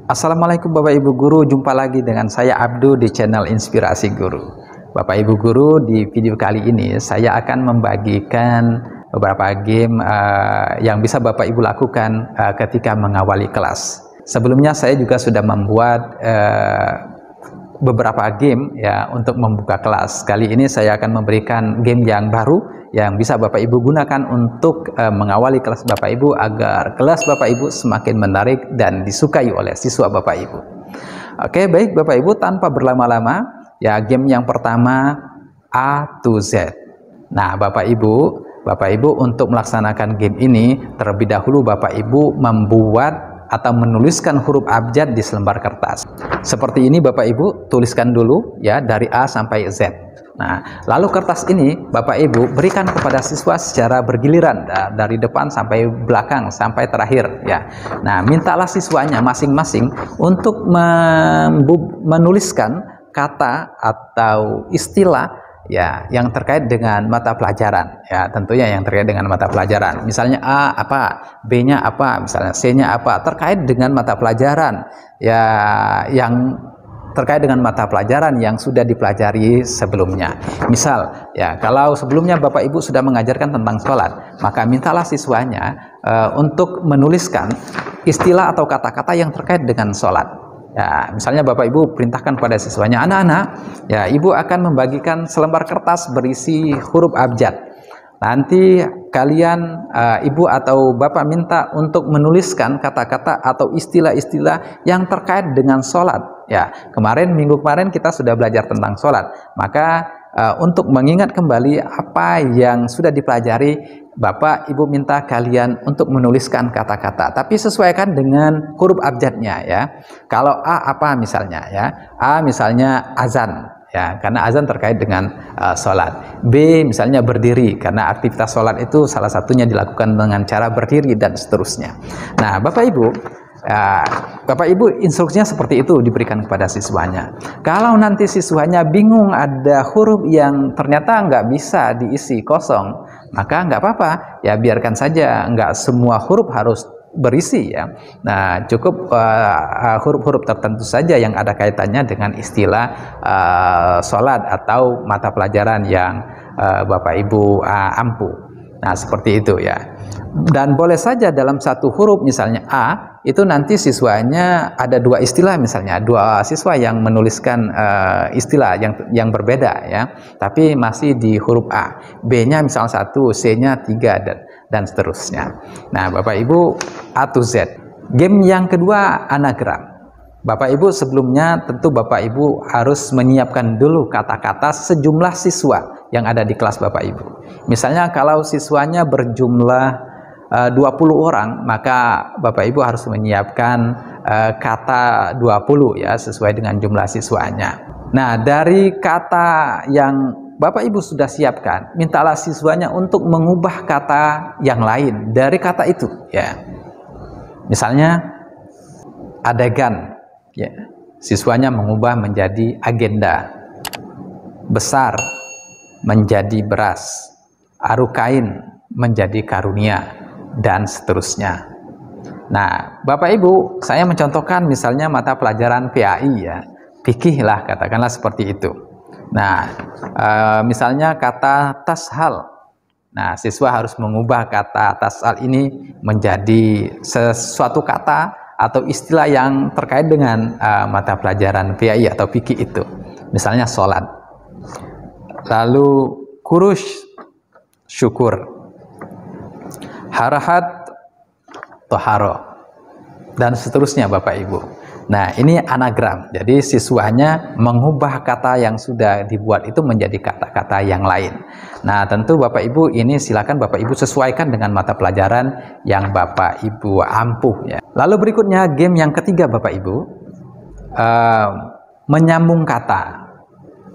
Assalamualaikum Bapak Ibu Guru, jumpa lagi dengan saya Abdu di channel Inspirasi Guru. Bapak Ibu Guru, di video kali ini saya akan membagikan beberapa game yang bisa Bapak Ibu lakukan ketika mengawali kelas. Sebelumnya saya juga sudah membuat beberapa game ya untuk membuka kelas. Kali ini saya akan memberikan game yang baru yang bisa Bapak Ibu gunakan untuk mengawali kelas Bapak Ibu agar kelas Bapak Ibu semakin menarik dan disukai oleh siswa Bapak Ibu. Oke, baik Bapak Ibu, tanpa berlama-lama ya, game yang pertama A to Z. Nah, Bapak Ibu untuk melaksanakan game ini terlebih dahulu Bapak Ibu membuat atau menuliskan huruf abjad di selembar kertas. Seperti ini Bapak Ibu, tuliskan dulu ya dari A sampai Z. Nah, lalu kertas ini Bapak Ibu berikan kepada siswa secara bergiliran dari depan sampai belakang sampai terakhir ya. Nah, mintalah siswanya masing-masing untuk menuliskan kata atau istilah ya yang terkait dengan mata pelajaran ya, tentunya yang terkait dengan mata pelajaran. Misalnya A apa, B-nya apa, misalnya C-nya apa, terkait dengan mata pelajaran ya, yang terkait dengan mata pelajaran yang sudah dipelajari sebelumnya. Misal ya, kalau sebelumnya Bapak Ibu sudah mengajarkan tentang sholat, maka mintalah siswanya untuk menuliskan istilah atau kata-kata yang terkait dengan sholat. Ya, misalnya Bapak Ibu perintahkan pada siswanya, anak-anak ya, Ibu akan membagikan selembar kertas berisi huruf abjad. Nanti kalian Ibu atau Bapak minta untuk menuliskan kata-kata atau istilah-istilah yang terkait dengan sholat. Ya, minggu kemarin kita sudah belajar tentang sholat. Maka untuk mengingat kembali apa yang sudah dipelajari, Bapak Ibu minta kalian untuk menuliskan kata-kata, tapi sesuaikan dengan huruf abjadnya ya. Kalau A apa misalnya ya, A misalnya azan ya, karena azan terkait dengan sholat. B misalnya berdiri, karena aktivitas sholat itu salah satunya dilakukan dengan cara berdiri, dan seterusnya. Nah, Bapak Ibu instruksinya seperti itu diberikan kepada siswanya. Kalau nanti siswanya bingung, ada huruf yang ternyata nggak bisa diisi kosong, maka nggak apa-apa ya, biarkan saja, nggak semua huruf harus berisi ya. Nah, cukup huruf-huruf tertentu saja yang ada kaitannya dengan istilah sholat atau mata pelajaran yang Bapak Ibu ampuh. Nah, seperti itu ya. Dan boleh saja dalam satu huruf, misalnya A, itu nanti siswanya ada dua istilah, misalnya dua siswa yang menuliskan istilah yang berbeda ya, tapi masih di huruf A. B-nya misalnya 1, C-nya 3, dan seterusnya. Nah, Bapak Ibu, A to Z. Game yang kedua anagram. Bapak Ibu sebelumnya tentu Bapak Ibu harus menyiapkan dulu kata-kata sejumlah siswa yang ada di kelas Bapak Ibu. Misalnya kalau siswanya berjumlah 20 orang, maka Bapak Ibu harus menyiapkan kata 20 ya, sesuai dengan jumlah siswanya. Nah, dari kata yang Bapak Ibu sudah siapkan, mintalah siswanya untuk mengubah kata yang lain dari kata itu ya. Misalnya adegan ya, siswanya mengubah menjadi agenda, besar menjadi beras, arukain menjadi karunia, dan seterusnya. Nah, Bapak Ibu, saya mencontohkan misalnya mata pelajaran PAI ya, fikih lah, katakanlah seperti itu. Nah, misalnya kata tashal. Nah, siswa harus mengubah kata tashal ini menjadi sesuatu kata atau istilah yang terkait dengan mata pelajaran PAI atau fikih itu. Misalnya sholat. Lalu kurush, syukur. Harahat, toharo, dan seterusnya Bapak Ibu. Nah, ini anagram. Jadi siswanya mengubah kata yang sudah dibuat itu menjadi kata-kata yang lain. Nah, tentu Bapak Ibu ini silakan Bapak Ibu sesuaikan dengan mata pelajaran yang Bapak Ibu ampuh ya. Lalu berikutnya game yang ketiga Bapak Ibu, menyambung kata.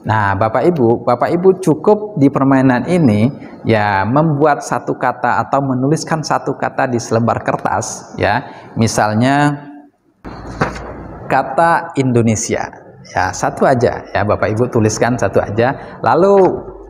Nah, Bapak Ibu cukup di permainan ini ya membuat satu kata atau menuliskan satu kata di selembar kertas ya. Misalnya kata Indonesia ya, satu aja ya, Bapak Ibu tuliskan satu aja. Lalu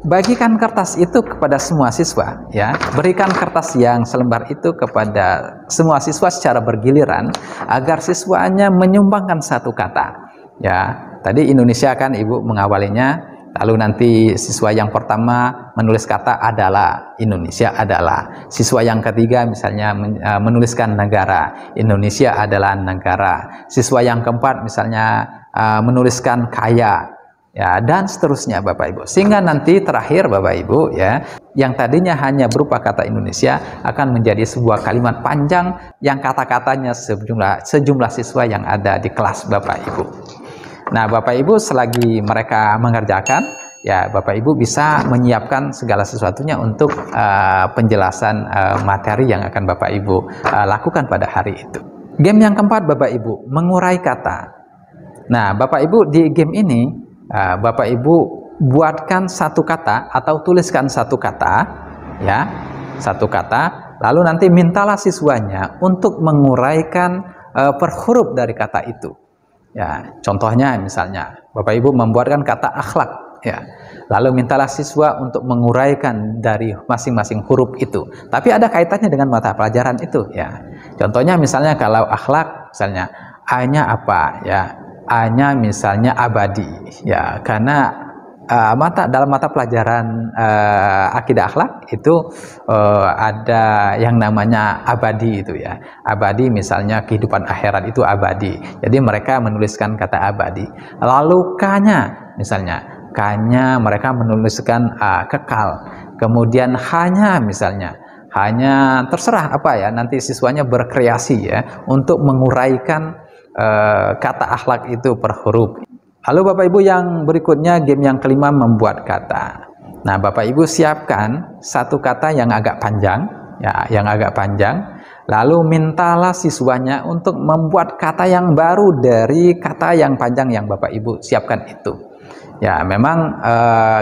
bagikan kertas itu kepada semua siswa, ya. Berikan kertas yang selembar itu kepada semua siswa secara bergiliran agar siswanya menyumbangkan satu kata. Ya, tadi Indonesia kan Ibu mengawalinya, lalu nanti siswa yang pertama menulis kata adalah, Indonesia adalah. Siswa yang ketiga misalnya menuliskan negara, Indonesia adalah negara. Siswa yang keempat misalnya menuliskan kaya, ya, dan seterusnya Bapak Ibu. Sehingga nanti terakhir Bapak Ibu, ya, yang tadinya hanya berupa kata Indonesia akan menjadi sebuah kalimat panjang yang kata-katanya sejumlah siswa yang ada di kelas Bapak Ibu. Nah, Bapak Ibu selagi mereka mengerjakan, ya Bapak Ibu bisa menyiapkan segala sesuatunya untuk penjelasan materi yang akan Bapak Ibu lakukan pada hari itu. Game yang keempat Bapak Ibu, mengurai kata. Nah, Bapak Ibu di game ini Bapak Ibu buatkan satu kata atau tuliskan satu kata, ya, satu kata, lalu nanti mintalah siswanya untuk menguraikan per huruf dari kata itu. Ya, contohnya misalnya Bapak Ibu membuatkan kata akhlak, ya, lalu mintalah siswa untuk menguraikan dari masing-masing huruf itu. Tapi ada kaitannya dengan mata pelajaran itu, ya. Contohnya misalnya kalau akhlak, misalnya A-nya apa, ya, A-nya misalnya abadi, ya, karena dalam mata pelajaran akidah akhlak itu ada yang namanya abadi itu, ya. Abadi misalnya kehidupan akhirat itu abadi. Jadi mereka menuliskan kata abadi. Lalu K-nya misalnya, K-nya mereka menuliskan kekal. Kemudian H-nya misalnya, hanya terserah apa, ya, nanti siswanya berkreasi, ya, untuk menguraikan kata akhlak itu per huruf. Lalu Bapak Ibu yang berikutnya, game yang kelima, membuat kata. Nah, Bapak Ibu siapkan satu kata yang agak panjang, ya, yang agak panjang. Lalu mintalah siswanya untuk membuat kata yang baru dari kata yang panjang yang Bapak Ibu siapkan itu. Ya, memang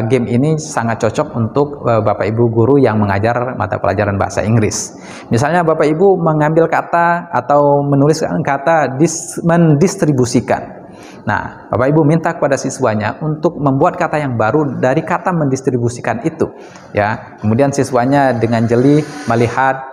game ini sangat cocok untuk Bapak Ibu guru yang mengajar mata pelajaran bahasa Inggris. Misalnya Bapak Ibu mengambil kata atau menuliskan kata mendistribusikan. Nah, Bapak Ibu minta kepada siswanya untuk membuat kata yang baru dari kata mendistribusikan itu, ya. Kemudian siswanya dengan jeli melihat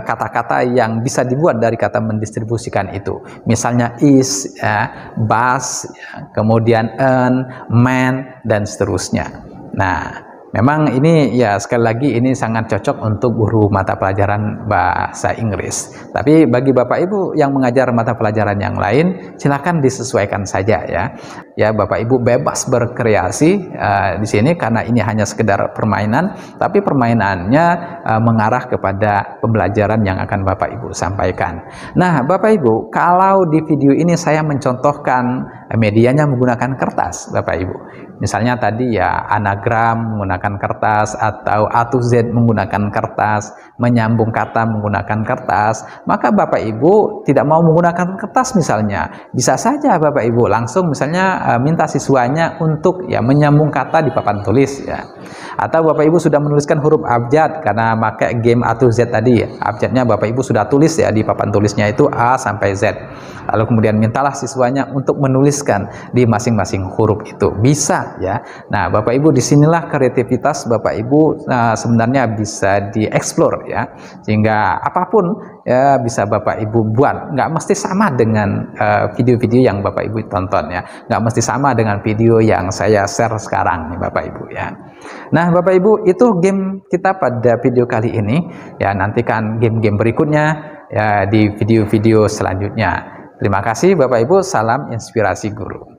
kata-kata yang bisa dibuat dari kata mendistribusikan itu. Misalnya is, ya, bus, ya, kemudian earn, man, dan seterusnya. Nah, memang ini, ya, sekali lagi ini sangat cocok untuk guru mata pelajaran bahasa Inggris. Tapi bagi Bapak Ibu yang mengajar mata pelajaran yang lain, silakan disesuaikan saja, ya. Ya, Bapak Ibu bebas berkreasi di sini karena ini hanya sekedar permainan, tapi permainannya mengarah kepada pembelajaran yang akan Bapak Ibu sampaikan. Nah, Bapak Ibu, kalau di video ini saya mencontohkan medianya menggunakan kertas, Bapak Ibu. Misalnya tadi, ya, anagram menggunakan kertas atau A to Z menggunakan kertas, menyambung kata menggunakan kertas, maka Bapak Ibu tidak mau menggunakan kertas misalnya, bisa saja Bapak Ibu langsung misalnya minta siswanya untuk, ya, menyambung kata di papan tulis, ya. Atau Bapak Ibu sudah menuliskan huruf abjad karena pakai game A to Z tadi, abjadnya Bapak Ibu sudah tulis, ya, di papan tulisnya itu A sampai Z. Lalu kemudian mintalah siswanya untuk menuliskan di masing-masing huruf itu, bisa, ya. Nah, Bapak Ibu disinilah kreativitas Bapak Ibu sebenarnya bisa dieksplor, ya, sehingga apapun, ya, bisa Bapak Ibu buat. Nggak mesti sama dengan video-video yang Bapak Ibu tonton, ya, nggak mesti sama dengan video yang saya share sekarang nih Bapak Ibu, ya. Nah, Bapak Ibu, itu game kita pada video kali ini, ya. Nantikan game-game berikutnya, ya, di video-video selanjutnya. Terima kasih Bapak Ibu, salam inspirasi guru.